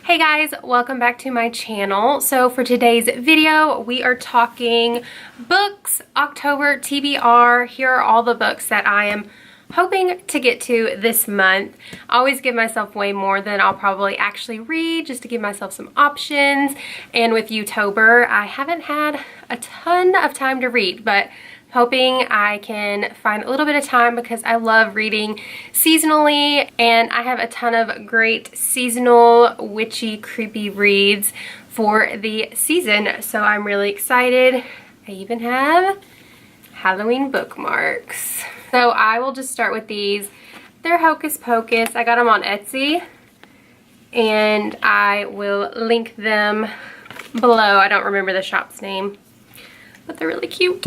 Hey guys, welcome back to my channel. So for today's video, we are talking books, October TBR. Here are all the books that I am hoping to get to this month. I always give myself way more than I'll probably actually read just to give myself some options. And with Youtober, I haven't had a ton of time to read, but hoping I can find a little bit of time because I love reading seasonally and I have a ton of great seasonal witchy creepy reads for the season, so I'm really excited. I even have Halloween bookmarks. So I will just start with these. They're Hocus Pocus. I got them on Etsy and I will link them below. I don't remember the shop's name, but they're really cute.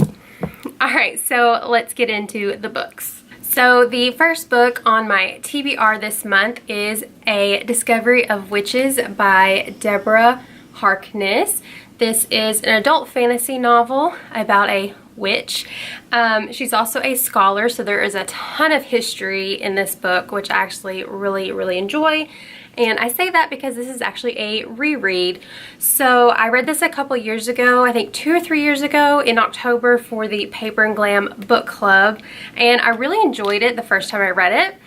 Alright, so let's get into the books. So the first book on my TBR this month is A Discovery of Witches by Deborah Harkness. This is an adult fantasy novel about a witch. She's also a scholar, so there is a ton of history in this book, which I actually really enjoy. And I say that because this is actually a reread. So I read this a couple years ago, I think 2 or 3 years ago in October for the Paper and Glam book club. And I really enjoyed it the first time I read it.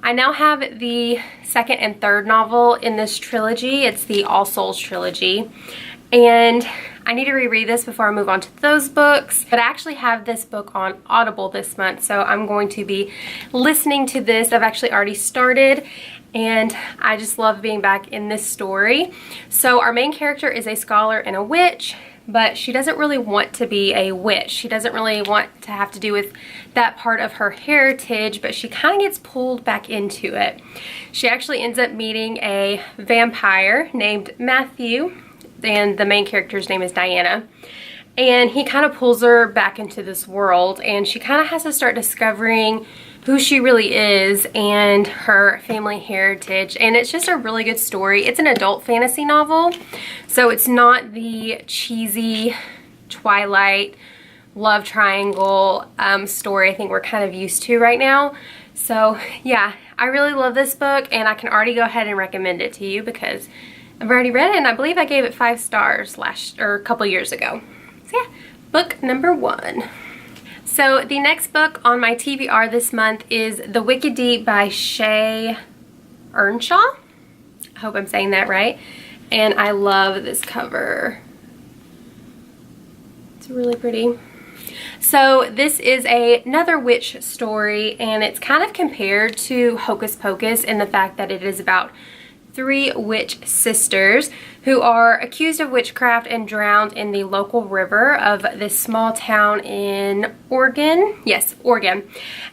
I now have the second and third novel in this trilogy. It's the All Souls trilogy. And I need to reread this before I move on to those books. But I actually have this book on Audible this month, so I'm going to be listening to this. I've actually already started. And I just love being back in this story. So our main character is a scholar and a witch, but she doesn't really want to be a witch. She doesn't really want to have to do with that part of her heritage, but she kind of gets pulled back into it. She actually ends up meeting a vampire named Matthew, and the main character's name is Diana. And he kind of pulls her back into this world, and she kind of has to start discovering who she really is and her family heritage. And it's just a really good story. It's an adult fantasy novel, so it's not the cheesy Twilight love triangle story I think we're kind of used to right now. So yeah, I really love this book, and I can already go ahead and recommend it to you because I've already read it, and I believe I gave it 5 stars a couple years ago. So yeah, book number 1. So the next book on my TBR this month is The Wicked Deed by Shay Earnshaw. I hope I'm saying that right. And I love this cover. It's really pretty. So this is another witch story, and it's kind of compared to Hocus Pocus in the fact that it is about 3 witch sisters who are accused of witchcraft and drowned in the local river of this small town in Oregon. Yes, Oregon.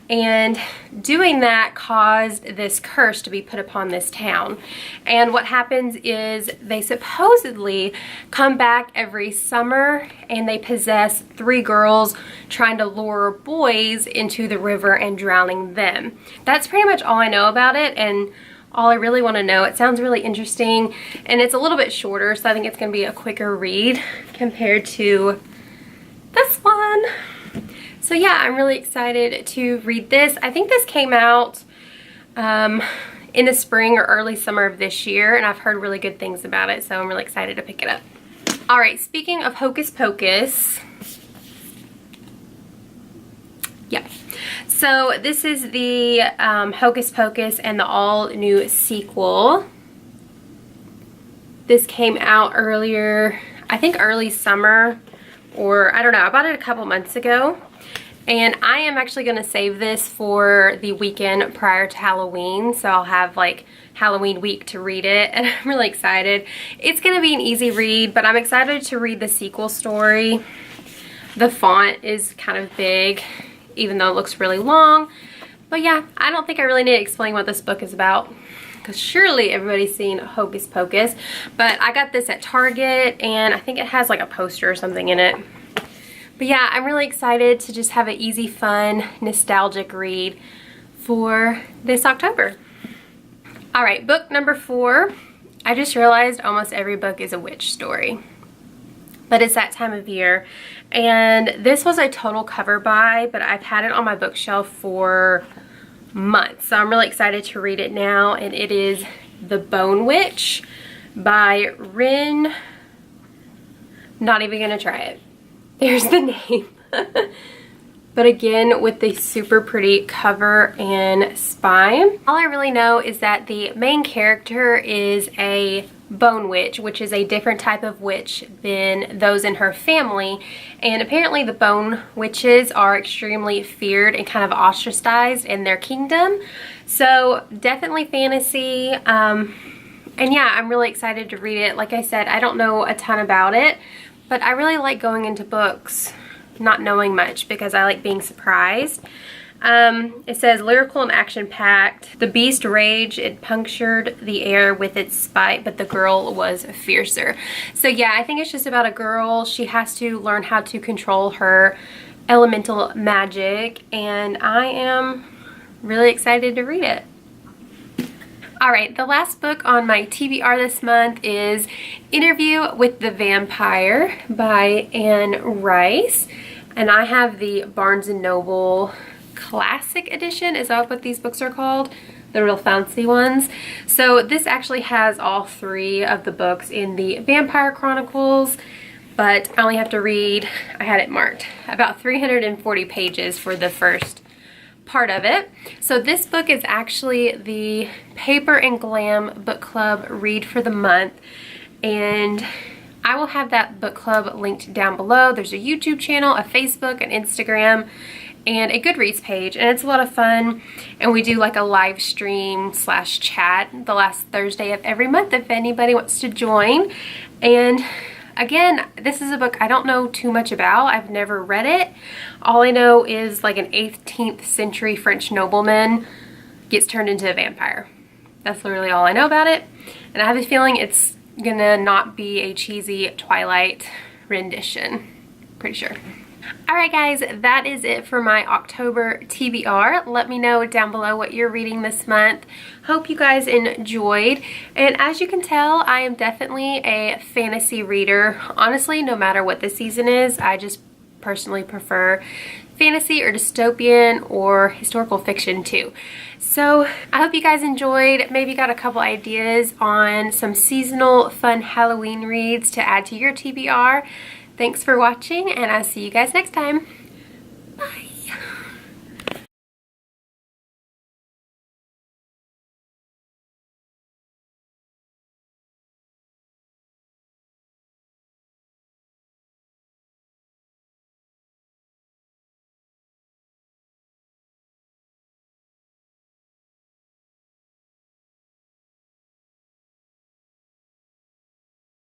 And doing that caused this curse to be put upon this town. And what happens is they supposedly come back every summer and they possess 3 girls trying to lure boys into the river and drowning them. That's pretty much all I know about it, and all I really want to know. It sounds really interesting, and it's a little bit shorter, so I think it's going to be a quicker read compared to this one. So yeah, I'm really excited to read this. I think this came out in the spring or early summer of this year, and I've heard really good things about it, so I'm really excited to pick it up. Alright, speaking of Hocus Pocus, yeah. So this is the Hocus Pocus and the all new sequel. This came out earlier, I think early summer, or I don't know, I bought it a couple months ago. And I am actually going to save this for the weekend prior to Halloween, so I'll have like Halloween week to read it, and I'm really excited. It's going to be an easy read, but I'm excited to read the sequel story. The font is kind of big, even though it looks really long. But yeah, I don't think I really need to explain what this book is about, because surely everybody's seen Hocus Pocus. But I got this at Target, and I think it has like a poster or something in it. But yeah, I'm really excited to just have an easy, fun, nostalgic read for this October. Alright, book number 4. I just realized almost every book is a witch story. But it's that time of year. And this was a total cover buy, but I've had it on my bookshelf for months. So I'm really excited to read it now. And it is The Bone Witch by Rin. Not even gonna try it. There's the name. But again, with the super pretty cover and spine. All I really know is that the main character is a bone witch, which is a different type of witch than those in her family. And apparently the bone witches are extremely feared and kind of ostracized in their kingdom. So definitely fantasy. And yeah, I'm really excited to read it. Like I said, I don't know a ton about it, but I really like going into books not knowing much because I like being surprised. It says lyrical and action-packed. The beast raged, it punctured the air with its spite, but the girl was fiercer. So yeah, I think it's just about a girl. She has to learn how to control her elemental magic, and I am really excited to read it. Alright, the last book on my TBR this month is Interview with the Vampire by Anne Rice. And I have the Barnes & Noble Classic Edition. Is that what these books are called? The real fancy ones. So this actually has all 3 of the books in the Vampire Chronicles. But I only have to read, I had it marked, about 340 pages for the first part of it. So this book is actually the Paper and Glam book club read for the month, and I will have that book club linked down below. There's a YouTube channel, a Facebook, an Instagram, and a Goodreads page, and it's a lot of fun. And we do like a live stream / chat the last Thursday of every month if anybody wants to join. And again, this is a book I don't know too much about. I've never read it. All I know is like an 18th century French nobleman gets turned into a vampire. That's literally all I know about it. And I have a feeling it's gonna not be a cheesy Twilight rendition. Pretty sure. Alright guys, that is it for my October TBR. Let me know down below what you're reading this month. Hope you guys enjoyed. And as you can tell, I am definitely a fantasy reader. Honestly, no matter what the season is, I just personally prefer fantasy or dystopian or historical fiction too. So I hope you guys enjoyed. Maybe got a couple ideas on some seasonal fun Halloween reads to add to your TBR. Thanks for watching, and I'll see you guys next time. Bye.